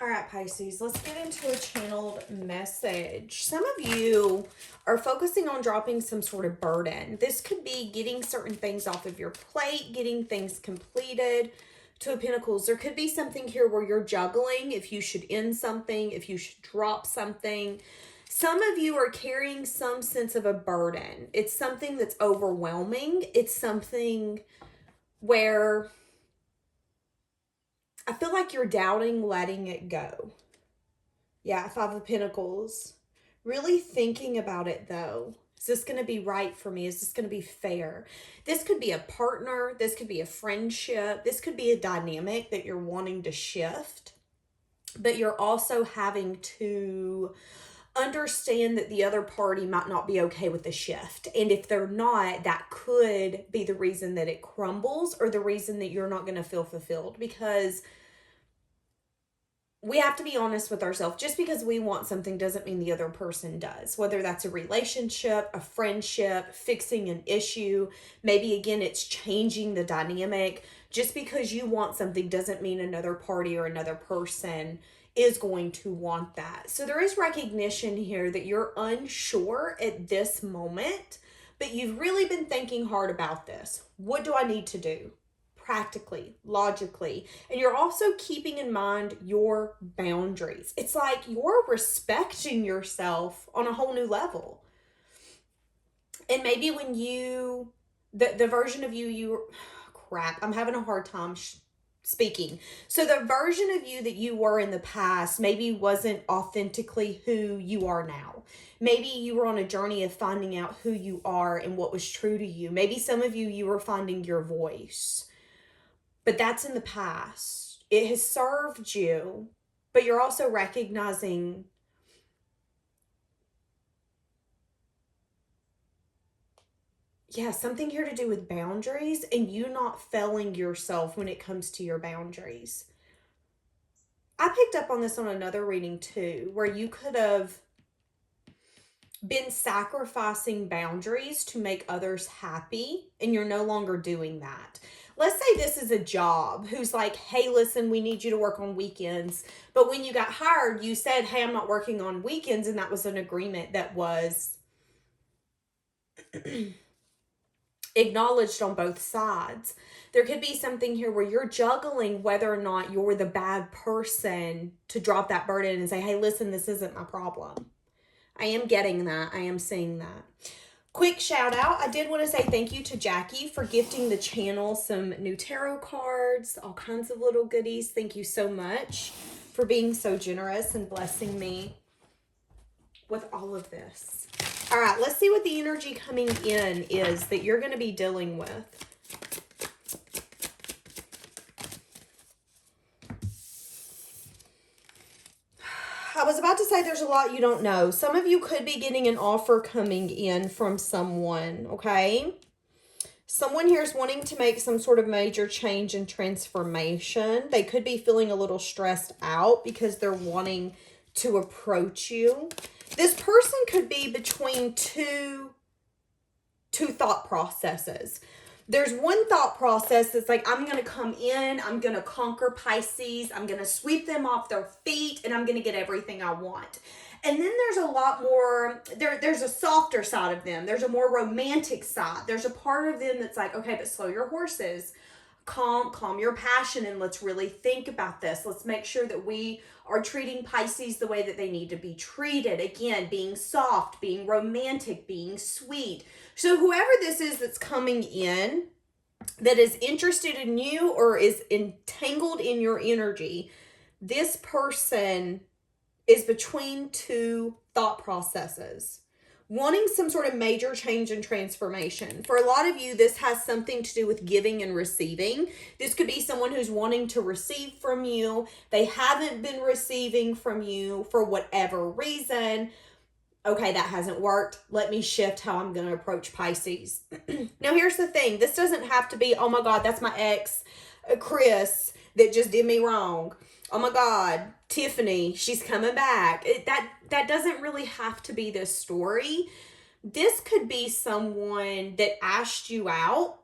All right, Pisces, let's get into a channeled message. Some of you are focusing on dropping some sort of burden. This could be getting certain things off of your plate, getting things completed. Two of Pentacles, there could be something here where you're juggling if you should end something, if you should drop something. Some of you are carrying some sense of a burden. It's something that's overwhelming. It's something where I feel like you're doubting letting it go. Yeah, Five of Pentacles. Really thinking about it though. Is this going to be right for me? Is this going to be fair? This could be a partner. This could be a friendship. This could be a dynamic that you're wanting to shift. But you're also having to understand that the other party might not be okay with the shift. And if they're not, that could be the reason that it crumbles or the reason that you're not going to feel fulfilled. Because we have to be honest with ourselves. Just because we want something doesn't mean the other person does. Whether that's a relationship, a friendship, fixing an issue. Maybe again, it's changing the dynamic. Just because you want something doesn't mean another party or another person is going to want that. So there is recognition here that you're unsure at this moment, but you've really been thinking hard about this. What do I need to do? Practically, logically, and you're also keeping in mind your boundaries. It's like you're respecting yourself on a whole new level. And maybe when you, the version of you, crap, I'm having a hard time speaking. So the version of you that you were in the past maybe wasn't authentically who you are now. Maybe you were on a journey of finding out who you are and what was true to you. Maybe some of you were finding your voice. But that's in the past. It has served you, but you're also recognizing something here to do with boundaries and you not failing yourself when it comes to your boundaries. I picked up on this on another reading too, where you could have been sacrificing boundaries to make others happy and you're no longer doing that. Let's say this is a job who's like, hey, listen, we need you to work on weekends. But when you got hired, you said, hey, I'm not working on weekends. And that was an agreement that was acknowledged on both sides. There could be something here where you're juggling whether or not you're the bad person to drop that burden and say, hey, listen, this isn't my problem. I am getting that. I am seeing that. Quick shout out. I did want to say thank you to Jackie for gifting the channel some new tarot cards, all kinds of little goodies. Thank you so much for being so generous and blessing me with all of this. All right, let's see what the energy coming in is that you're going to be dealing with. I was about to say there's a lot you don't know. Some of you could be getting an offer coming in from someone, okay? Someone here is wanting to make some sort of major change and transformation. They could be feeling a little stressed out because they're wanting to approach you. This person could be between two thought processes. There's one thought process that's like, I'm going to come in, I'm going to conquer Pisces, I'm going to sweep them off their feet, and I'm going to get everything I want. And then there's a lot more, there's a softer side of them. There's a more romantic side. There's a part of them that's like, okay, but slow your horses. Calm your passion, and let's really think about this. Let's make sure that we are treating Pisces the way that they need to be treated. Again, being soft, being romantic, being sweet. So whoever this is that's coming in that is interested in you or is entangled in your energy, this person is between two thought processes, wanting some sort of major change and transformation. For a lot of you, this has something to do with giving and receiving. This could be someone who's wanting to receive from you. They haven't been receiving from you for whatever reason. Okay, that hasn't worked. Let me shift how I'm going to approach Pisces. Now, here's the thing. This doesn't have to be, oh my God, that's my ex, Chris, that just did me wrong. Oh my God, Tiffany, she's coming back. That doesn't really have to be this story. This could be someone that asked you out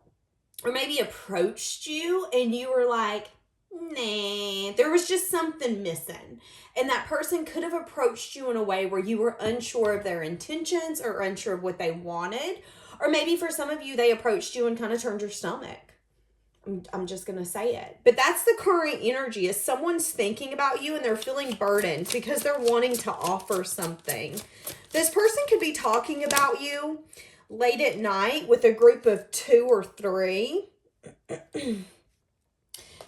or maybe approached you and you were like, nah, There was just something missing. And that person could have approached you in a way where you were unsure of their intentions or unsure of what they wanted. Or maybe for some of you, they approached you and kind of turned your stomach. I'm just going to say it. But that's the current energy, is someone's thinking about you and they're feeling burdened because they're wanting to offer something. This person could be talking about you late at night with a group of 2 or 3.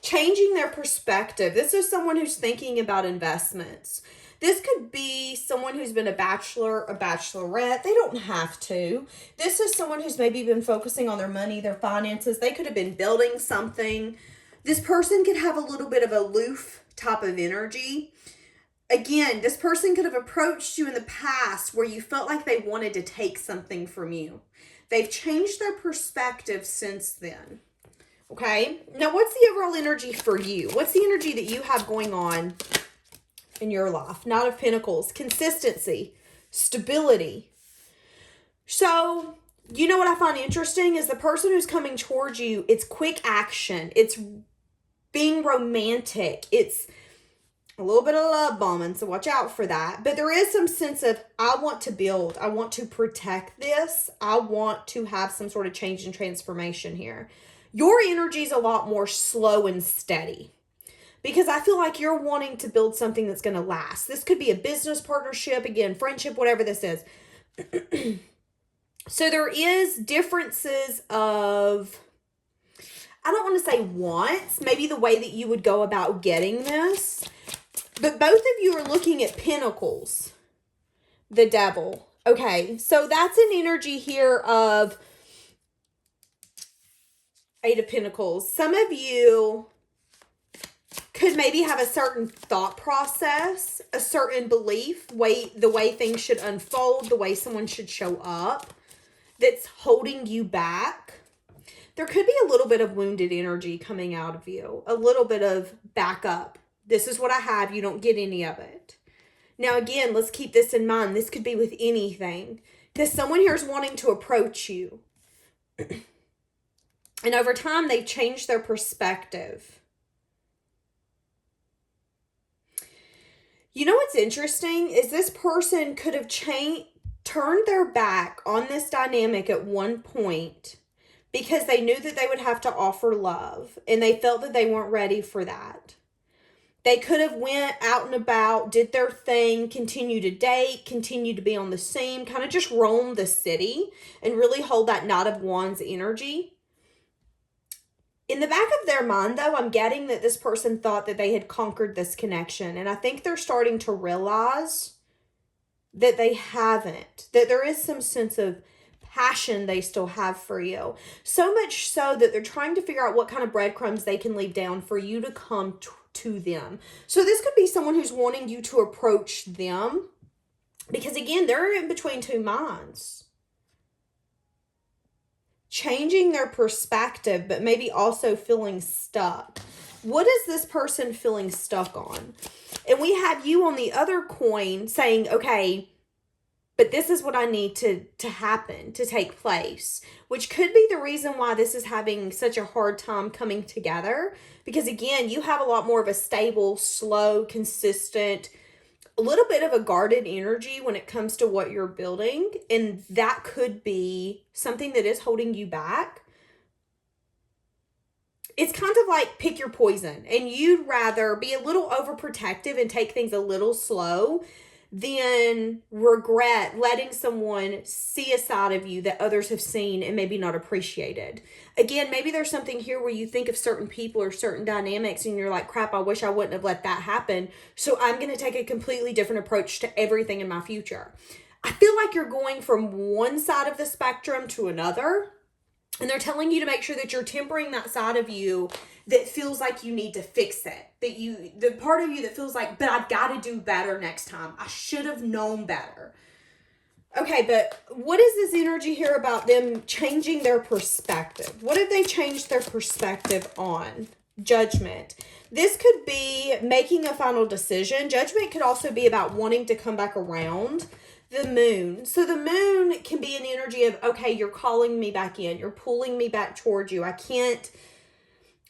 Changing their perspective. This is someone who's thinking about investments. This could be someone who's been a bachelor, a bachelorette. They don't have to. This is someone who's maybe been focusing on their money, their finances. They could have been building something. This person could have a little bit of a aloof type of energy. Again, this person could have approached you in the past where you felt like they wanted to take something from you. They've changed their perspective since then. Okay? Now, what's the overall energy for you? What's the energy that you have going on in your life? Knight of Pentacles, consistency, stability. So, you know what I find interesting is the person who's coming towards you, it's quick action. It's being romantic. It's a little bit of love bombing, so watch out for that. But there is some sense of, I want to build. I want to protect this. I want to have some sort of change and transformation here. Your energy is a lot more slow and steady, because I feel like you're wanting to build something that's going to last. This could be a business partnership, again, friendship, whatever this is. So there is differences of, I don't want to say wants, maybe the way that you would go about getting this. But both of you are looking at Pentacles, the Devil. Okay, so that's an energy here of 8 of Pentacles. Some of you could maybe have a certain thought process, a certain belief, the way things should unfold, the way someone should show up, that's holding you back. There could be a little bit of wounded energy coming out of you, a little bit of backup. This is what I have. You don't get any of it. Now, again, let's keep this in mind. This could be with anything, because someone here is wanting to approach you. And over time, they've changed their perspective. You know what's interesting is this person could have turned their back on this dynamic at one point because they knew that they would have to offer love, and they felt that they weren't ready for that. They could have went out and about, did their thing, continue to date, continue to be on the scene, kind of just roam the city and really hold that Knight of Wands energy. In the back of their mind, though, I'm getting that this person thought that they had conquered this connection. And I think they're starting to realize that they haven't. That there is some sense of passion they still have for you. So much so that they're trying to figure out what kind of breadcrumbs they can leave down for you to come to them. So this could be someone who's wanting you to approach them. Because, again, they're in between 2 minds. Changing their perspective, but maybe also feeling stuck. What is this person feeling stuck on? And we have you on the other coin saying, okay, but this is what I need to happen, to take place. Which could be the reason why this is having such a hard time coming together. Because again, you have a lot more of a stable, slow, consistent, a little bit of a guarded energy when it comes to what you're building. And that could be something that is holding you back. It's kind of like pick your poison. And you'd rather be a little overprotective and take things a little slow than regret letting someone see a side of you that others have seen and maybe not appreciated. Again, maybe there's something here where you think of certain people or certain dynamics and you're like, crap, I wish I wouldn't have let that happen. So I'm going to take a completely different approach to everything in my future. I feel like you're going from one side of the spectrum to another. And they're telling you to make sure that you're tempering that side of you that feels like you need to fix it. The part of you that feels like, but I've got to do better next time. I should have known better. Okay, but what is this energy here about them changing their perspective? What have they changed their perspective on? Judgment. This could be making a final decision. Judgment could also be about wanting to come back around. The moon. So the moon can be an energy of, okay, you're calling me back in. You're pulling me back towards you. I can't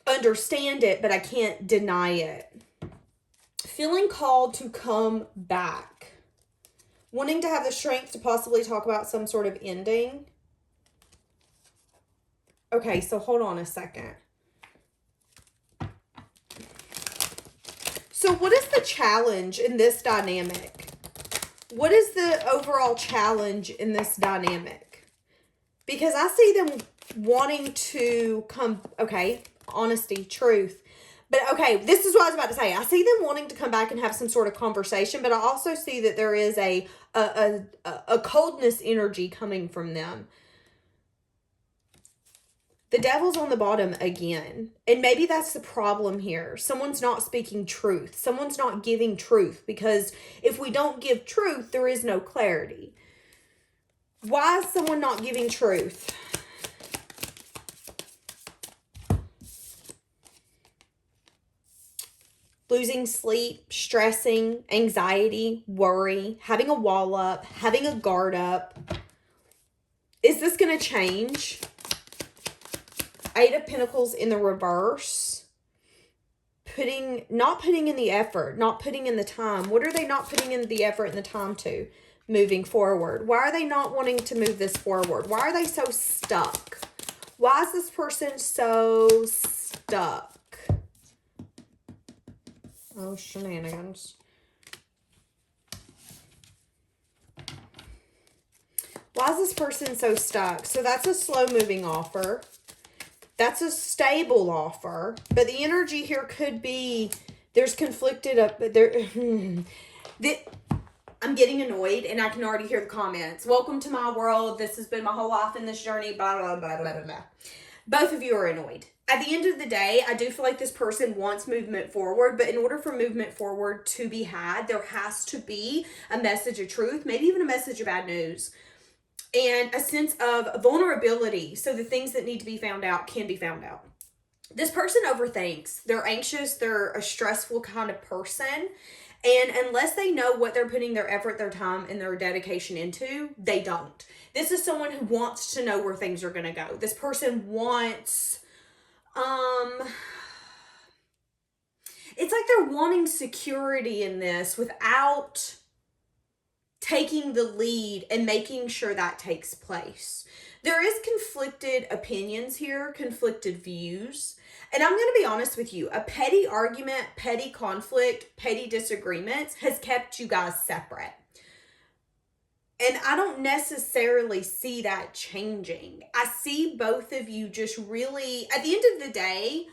understand it, but I can't deny it. feeling called to come back. Wanting to have the strength to possibly talk about some sort of ending. Okay, so hold on a second. So what is the challenge in this dynamic? What is the overall challenge in this dynamic? Because I see them wanting to come, okay, honesty, truth. But okay, this is what I was about to say. I see them wanting to come back and have some sort of conversation, but I also see that there is a coldness energy coming from them. The devil's on the bottom again. And maybe that's the problem here. Someone's not speaking truth. Someone's not giving truth. Because if we don't give truth, there is no clarity. Why is someone not giving truth? Losing sleep, stressing, anxiety, worry, having a wall up, having a guard up. Is this going to change? Eight of Pentacles in the reverse. Not putting in the effort, not putting in the time. What are they not putting in the effort and the time to? Moving forward. Why are they not wanting to move this forward? Why are they so stuck? Why is this person so stuck? Oh, shenanigans. Why is this person so stuck? So that's a slow moving offer. That's a stable offer. But the energy here could be, there's conflicted up, I'm getting annoyed and I can already hear the comments. Welcome to my world. This has been my whole life in this journey. Blah, blah, blah, blah, blah, blah. Both of you are annoyed. At the end of the day, I do feel like this person wants movement forward, but in order for movement forward to be had, there has to be a message of truth, maybe even a message of bad news, and a sense of vulnerability. So the things that need to be found out can be found out. This person overthinks. They're anxious. They're a stressful kind of person. And unless they know what they're putting their effort, their time, and their dedication into, they don't. This is someone who wants to know where things are going to go. This person wants, it's like they're wanting security in this without taking the lead and making sure that takes place. There is conflicted opinions here, conflicted views. And I'm going to be honest with you, a petty argument, petty conflict, petty disagreements has kept you guys separate. And I don't necessarily see that changing. I see both of you just really, at the end of the day,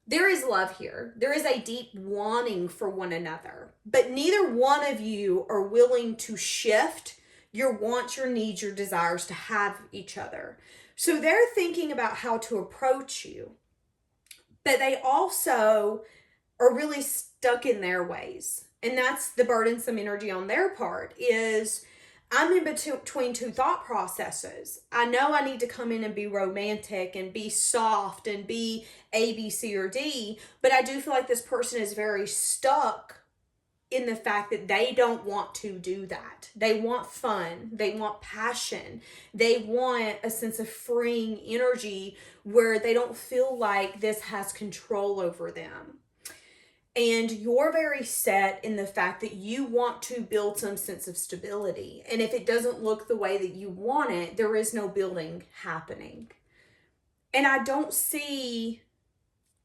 there is love here. There is a deep wanting for one another. But neither one of you are willing to shift your wants, your needs, your desires to have each other. So they're thinking about how to approach you. But they also are really stuck in their ways. And that's the burdensome energy on their part is, I'm in between two thought processes. I know I need to come in and be romantic and be soft and be A, B, C, or D. But I do feel like this person is very stuck in the fact that they don't want to do that. They want fun. They want passion. They want a sense of freeing energy where they don't feel like this has control over them. And you're very set in the fact that you want to build some sense of stability. And if it doesn't look the way that you want it, there is no building happening. And I don't see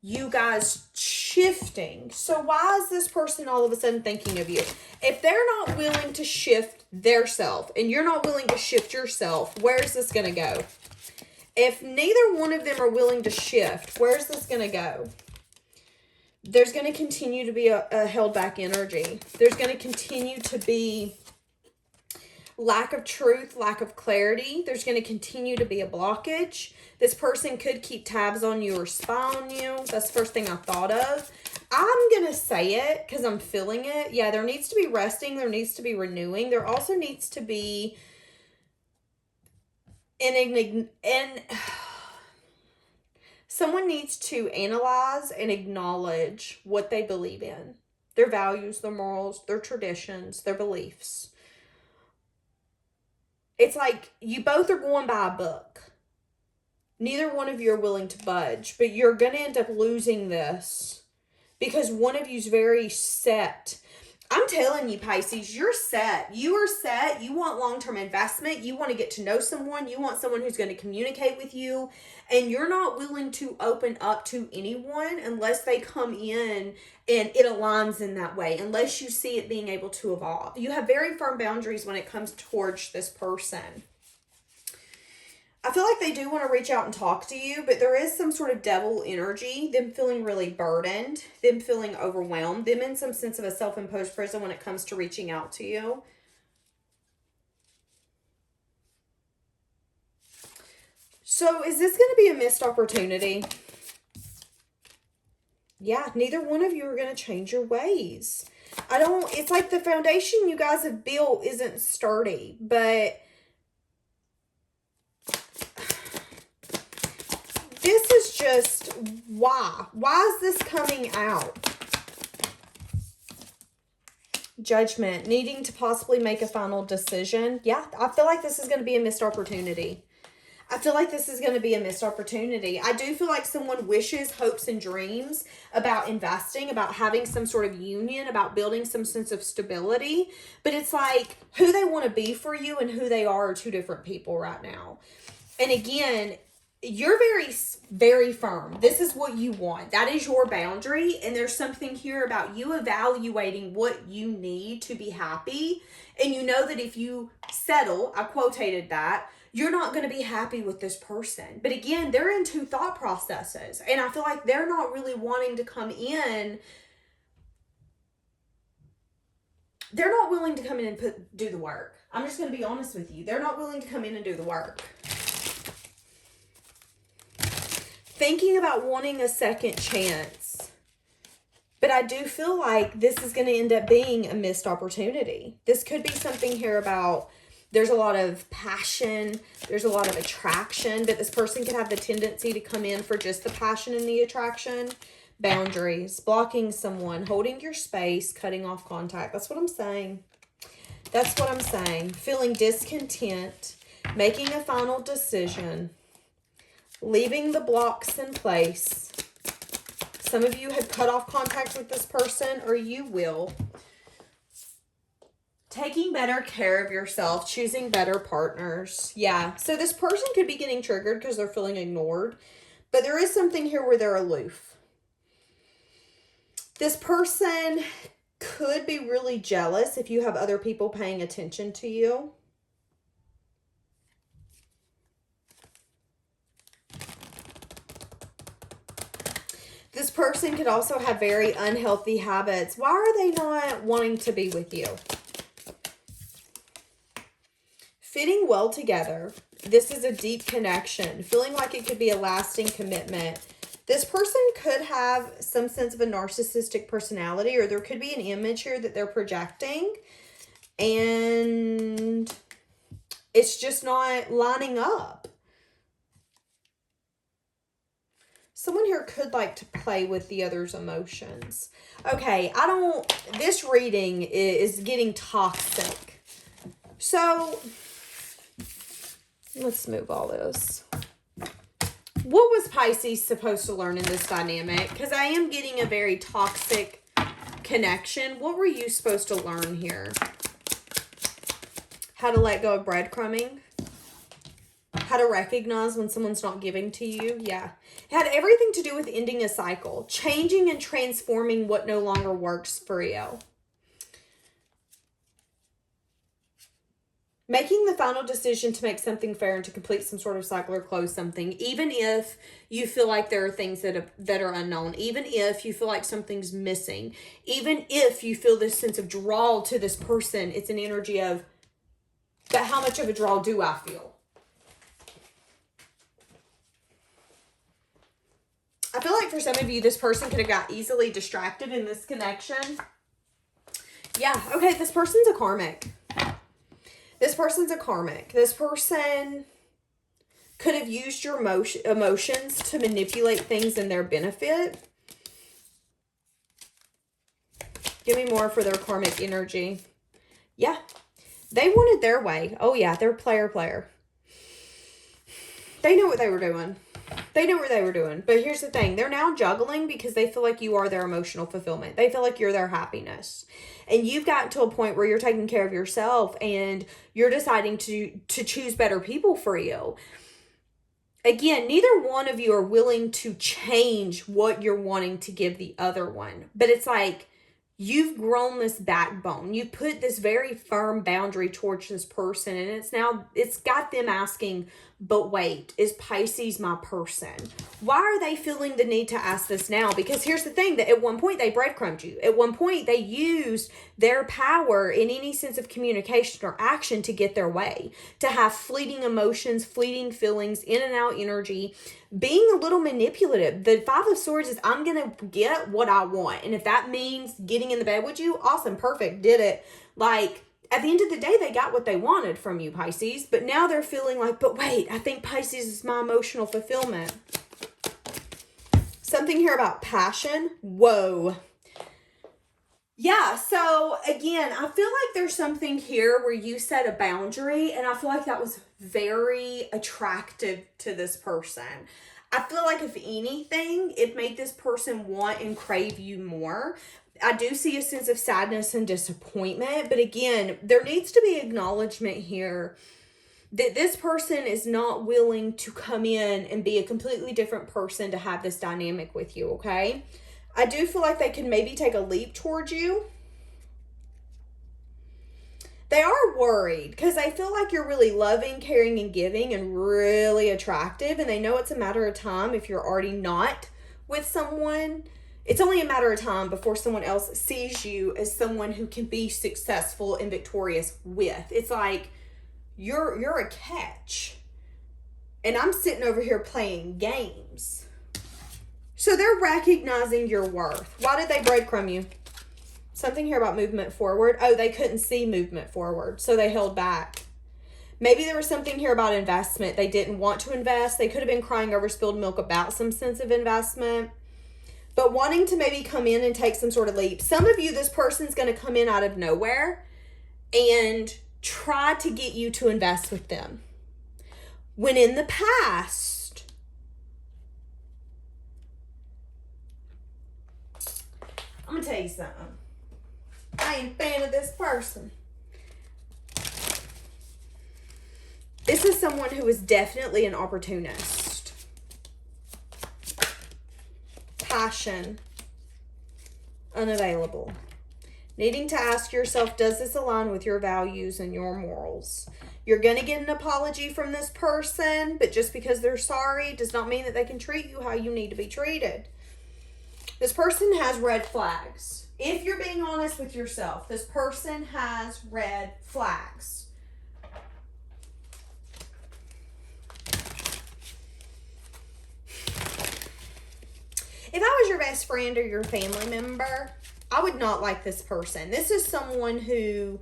you guys shifting. So why is this person all of a sudden thinking of you? If they're not willing to shift their self and you're not willing to shift yourself, where's this going to go? If neither one of them are willing to shift, where's this going to go? There's going to continue to be a held back energy. There's going to continue to be lack of truth, lack of clarity. There's going to continue to be a blockage. This person could keep tabs on you or spy on you. That's the first thing I thought of. I'm going to say it because I'm feeling it. Yeah, there needs to be resting. There needs to be renewing. There also needs to be someone needs to analyze and acknowledge what they believe in. Their values, their morals, their traditions, their beliefs. It's like you both are going by a book. Neither one of you are willing to budge, but you're going to end up losing this because one of you's very set. I'm telling you, Pisces, you're set. You are set. You want long-term investment. You want to get to know someone. You want someone who's going to communicate with you. And you're not willing to open up to anyone unless they come in and it aligns in that way. Unless you see it being able to evolve. You have very firm boundaries when it comes towards this person. I feel like they do want to reach out and talk to you, but there is some sort of devil energy, them feeling really burdened, them feeling overwhelmed, them in some sense of a self-imposed prison when it comes to reaching out to you. So is this going to be a missed opportunity? Yeah, neither one of you are going to change your ways. It's like the foundation you guys have built isn't sturdy, but this is just why. Why is this coming out? Judgment. Needing to possibly make a final decision. Yeah, I feel like this is going to be a missed opportunity. I feel like this is going to be a missed opportunity. I do feel like someone wishes, hopes, and dreams about investing, about having some sort of union, about building some sense of stability. But it's like who they want to be for you and who they are two different people right now. And again, you're very, very firm. This is what you want. That is your boundary. And there's something here about you evaluating what you need to be happy. And you know that if you settle, I quotated that, you're not going to be happy with this person. But again, they're in two thought processes. And I feel like they're not really wanting to come in. They're not willing to come in and do the work. I'm just going to be honest with you. They're not willing to come in and do the work. Thinking about wanting a second chance. But I do feel like this is going to end up being a missed opportunity. This could be something here about there's a lot of passion, there's a lot of attraction, but this person could have the tendency to come in for just the passion and the attraction. Boundaries, blocking someone, holding your space, cutting off contact. That's what I'm saying. That's what I'm saying. Feeling discontent, making a final decision, leaving the blocks in place. Some of you have cut off contact with this person, or you will. Taking better care of yourself, choosing better partners. Yeah, so this person could be getting triggered because they're feeling ignored. But there is something here where they're aloof. This person could be really jealous if you have other people paying attention to you. This person could also have very unhealthy habits. Why are they not wanting to be with you? Fitting well together. This is a deep connection. Feeling like it could be a lasting commitment. This person could have some sense of a narcissistic personality, or there could be an image here that they're projecting. And it's just not lining up. Someone here could like to play with the other's emotions. Okay, this reading is getting toxic. So let's move all this. What was Pisces supposed to learn in this dynamic? Because I am getting a very toxic connection. What were you supposed to learn here? How to let go of breadcrumbing. How to recognize when someone's not giving to you. Yeah. It had everything to do with ending a cycle. Changing and transforming what no longer works for you. Making the final decision to make something fair and to complete some sort of cycle or close something, even if you feel like there are things that are unknown, even if you feel like something's missing, even if you feel this sense of draw to this person, it's an energy of, but how much of a draw do I feel? I feel like for some of you, this person could have got easily distracted in this connection. Yeah, okay, this person's a karmic. This person's a karmic. This person could have used your emotions to manipulate things in their benefit. Give me more for their karmic energy. Yeah. They wanted their way. Oh, yeah. They're player. They know what they were doing. They knew what they were doing. But here's the thing. They're now juggling because they feel like you are their emotional fulfillment. They feel like you're their happiness. And you've gotten to a point where you're taking care of yourself and you're deciding to choose better people for you. Again, neither one of you are willing to change what you're wanting to give the other one. But it's like, you've grown this backbone. You put this very firm boundary towards this person, and it's got them asking, but wait, is Pisces my person? Why are they feeling the need to ask this now? Because here's the thing, that at one point they breadcrumbed you. At one point they used their power in any sense of communication or action to get their way, to have fleeting emotions, fleeting feelings, in and out energy, being a little manipulative. The Five of Swords is, I'm going to get what I want. And if that means getting in the bed with you, awesome, perfect, did it. Like, at the end of the day, they got what they wanted from you, Pisces. But now they're feeling like, but wait, I think Pisces is my emotional fulfillment. Something here about passion. Whoa. Yeah, so again, I feel like there's something here where you set a boundary, and I feel like that was very attractive to this person. I feel like if anything, it made this person want and crave you more. I do see a sense of sadness and disappointment, but again, there needs to be acknowledgement here that this person is not willing to come in and be a completely different person to have this dynamic with you, okay? I do feel like they can maybe take a leap towards you. They are worried because they feel like you're really loving, caring, and giving and really attractive, and they know it's a matter of time if you're already not with someone. It's only a matter of time before someone else sees you as someone who can be successful and victorious with. It's like, you're a catch. And I'm sitting over here playing games. So they're recognizing your worth. Why did they breadcrumb you? Something here about movement forward. Oh, they couldn't see movement forward, so they held back. Maybe there was something here about investment. They didn't want to invest. They could have been crying over spilled milk about some sense of investment. But wanting to maybe come in and take some sort of leap. Some of you, this person's going to come in out of nowhere and try to get you to invest with them. When in the past, I'm going to tell you something. I ain't a fan of this person. This is someone who is definitely an opportunist. Passion, unavailable. Needing to ask yourself, does this align with your values and your morals? You're going to get an apology from this person, but just because they're sorry does not mean that they can treat you how you need to be treated. This person has red flags. If you're being honest with yourself, this person has red flags. If I was your best friend or your family member, I would not like this person. This is someone who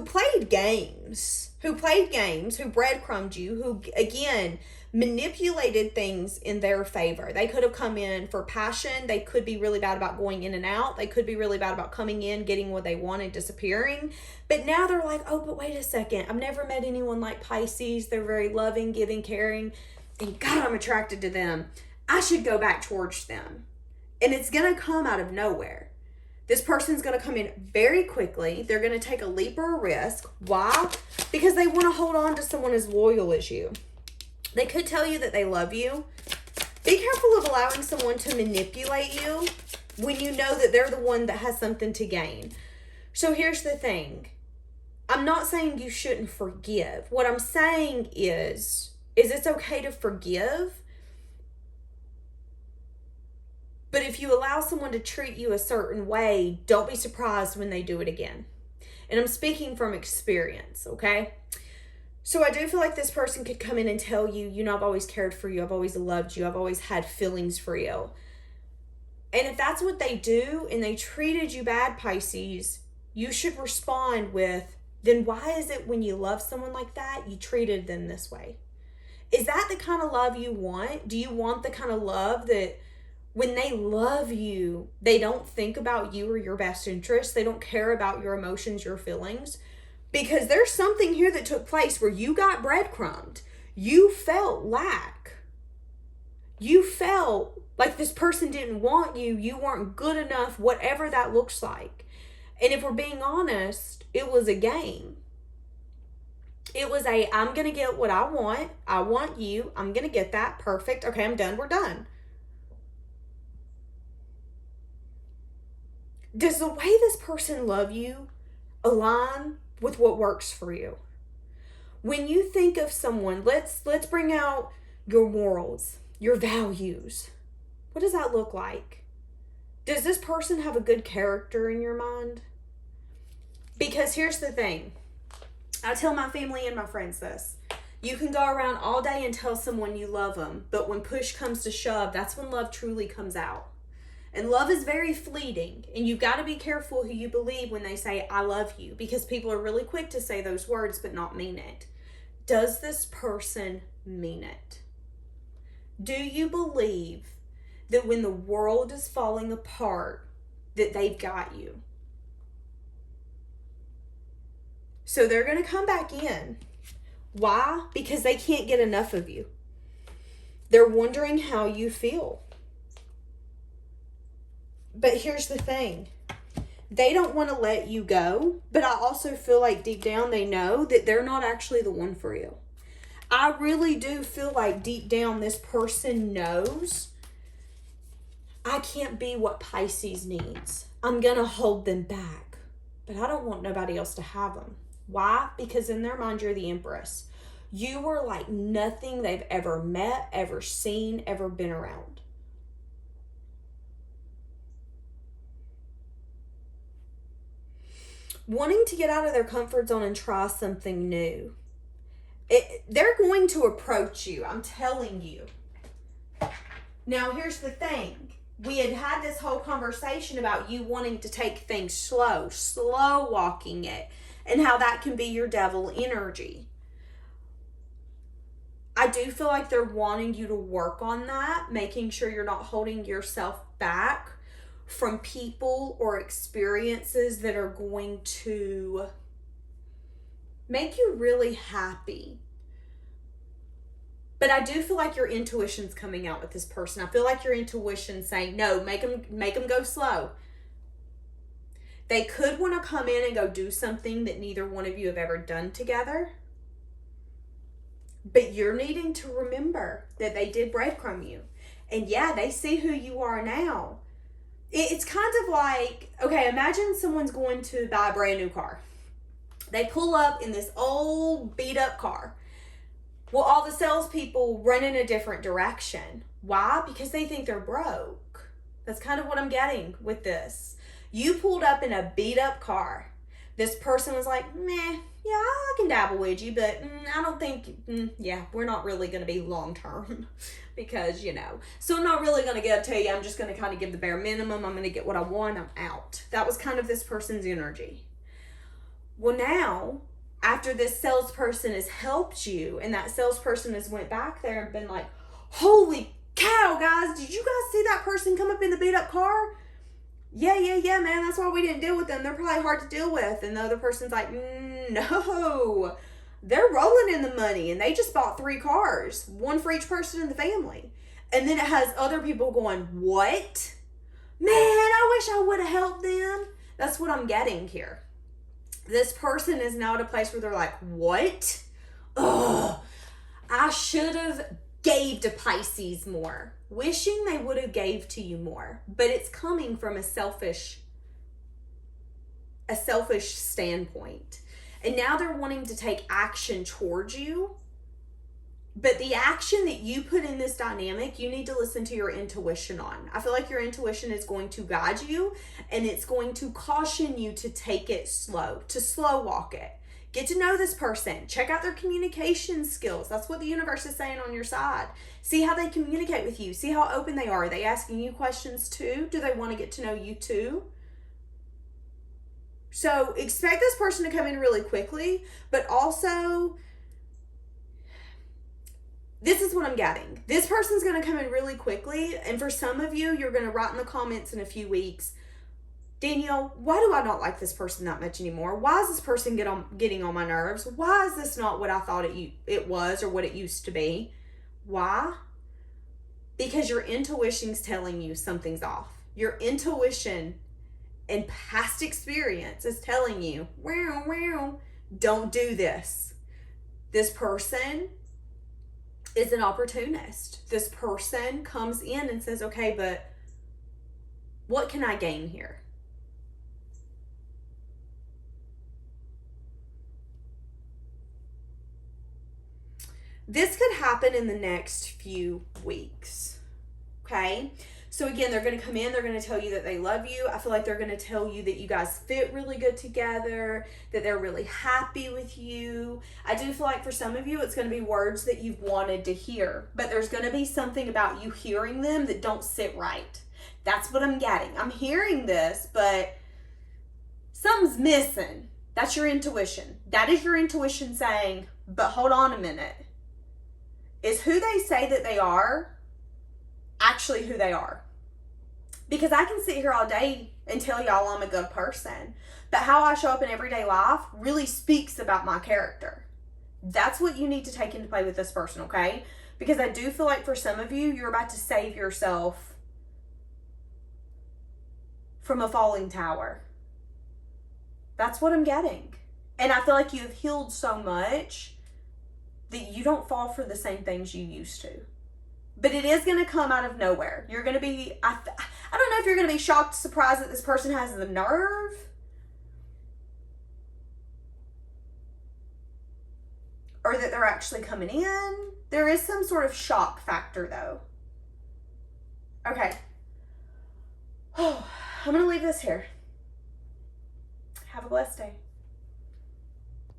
played games, who breadcrumbed you, who, again, manipulated things in their favor. They could have come in for passion. They could be really bad about going in and out. They could be really bad about coming in, getting what they wanted, disappearing. But now they're like, oh, but wait a second. I've never met anyone like Pisces. They're very loving, giving, caring. And God, I'm attracted to them. I should go back towards them. And it's going to come out of nowhere. This person's going to come in very quickly. They're going to take a leap or a risk. Why? Because they want to hold on to someone as loyal as you. They could tell you that they love you. Be careful of allowing someone to manipulate you when you know that they're the one that has something to gain. So here's the thing. I'm not saying you shouldn't forgive. What I'm saying is it's okay to forgive. But if you allow someone to treat you a certain way, don't be surprised when they do it again. And I'm speaking from experience, okay? So I do feel like this person could come in and tell you, you know, I've always cared for you. I've always loved you. I've always had feelings for you. And if that's what they do and they treated you bad, Pisces, you should respond with, then why is it when you love someone like that, you treated them this way? Is that the kind of love you want? Do you want the kind of love that when they love you, they don't think about you or your best interest? They don't care about your emotions, your feelings? Because there's something here that took place where you got breadcrumbed. You felt lack. You felt like this person didn't want you. You weren't good enough, whatever that looks like. And if we're being honest, it was a game. It was I'm going to get what I want. I want you. I'm going to get that. Perfect. Okay, I'm done. We're done. Does the way this person love you align with what works for you? When you think of someone, let's bring out your morals, your values. What does that look like? Does this person have a good character in your mind? Because here's the thing. I tell my family and my friends this. You can go around all day and tell someone you love them, but when push comes to shove, that's when love truly comes out. And love is very fleeting, and you've got to be careful who you believe when they say, I love you, because people are really quick to say those words but not mean it. Does this person mean it? Do you believe that when the world is falling apart, that they've got you? So they're going to come back in. Why? Because they can't get enough of you. They're wondering how you feel. But here's the thing. They don't want to let you go, but I also feel like deep down they know that they're not actually the one for you. I really do feel like deep down this person knows I can't be what Pisces needs. I'm going to hold them back, but I don't want nobody else to have them. Why? Because in their mind, you're the Empress. You were like nothing they've ever met, ever seen, ever been around. Wanting to get out of their comfort zone and try something new. They're going to approach you, I'm telling you. Now, here's the thing. We had this whole conversation about you wanting to take things slow walking it, and how that can be your devil energy. I do feel like they're wanting you to work on that, making sure you're not holding yourself back from people or experiences that are going to make you really happy. But I do feel like your intuition's coming out with this person. I feel like your intuition's saying, no, make them go slow. They could want to come in and go do something that neither one of you have ever done together. But you're needing to remember that they did breadcrumb you. And yeah, they see who you are now. It's kind of like, okay, imagine someone's going to buy a brand new car. They pull up in this old beat up car. Well, all the salespeople run in a different direction. Why? Because they think they're broke. That's kind of what I'm getting with this. You pulled up in a beat up car. This person was like, meh, yeah, I can dabble with you, but I don't think, we're not really going to be long term because, so I'm not really going to get to you. I'm just going to kind of give the bare minimum. I'm going to get what I want. I'm out. That was kind of this person's energy. Well, now, after this salesperson has helped you and that salesperson has went back there and been like, holy cow, guys, did you guys see that person come up in the beat up car? Yeah, man, that's why we didn't deal with them. They're probably hard to deal with. And the other person's like, no, they're rolling in the money and they just bought 3 cars, one for each person in the family. And then it has other people going, what? Man, I wish I would have helped them. That's what I'm getting here. This person is now at a place where they're like, what? Ugh, I should have gave to Pisces more. Wishing they would have gave to you more. But it's coming from a selfish standpoint. And now they're wanting to take action towards you. But the action that you put in this dynamic, you need to listen to your intuition on. I feel like your intuition is going to guide you and it's going to caution you to take it slow, to slow walk it. Get to know this person. Check out their communication skills. That's what the universe is saying on your side. See how they communicate with you. See how open they are. Are they asking you questions too? Do they want to get to know you too? So expect this person to come in really quickly, but also, this is what I'm getting. This person's going to come in really quickly. And for some of you, you're going to write in the comments in a few weeks, Danielle, why do I not like this person that much anymore? Why is this person getting on my nerves? Why is this not what I thought it was or what it used to be? Why? Because your intuition's telling you something's off. Your intuition and past experience is telling you, wow, wow, don't do this. This person is an opportunist. This person comes in and says, okay, but what can I gain here? This could happen in the next few weeks, okay? So again, they're going to come in, they're going to tell you that they love you. I feel like they're going to tell you that you guys fit really good together, that they're really happy with you. I do feel like for some of you, it's going to be words that you've wanted to hear, but there's going to be something about you hearing them that don't sit right. That's what I'm getting. I'm hearing this, but something's missing. That's your intuition. That is your intuition saying, but hold on a minute. Is who they say that they are actually who they are? Because I can sit here all day and tell y'all I'm a good person, but how I show up in everyday life really speaks about my character. That's what you need to take into play with this person, okay? Because I do feel like for some of you, you're about to save yourself from a falling tower. That's what I'm getting. And I feel like you've healed so much that you don't fall for the same things you used to. But it is going to come out of nowhere. You're going to be, I don't know if you're going to be shocked, surprised that this person has the nerve. Or that they're actually coming in. There is some sort of shock factor though. Okay. Oh, I'm going to leave this here. Have a blessed day.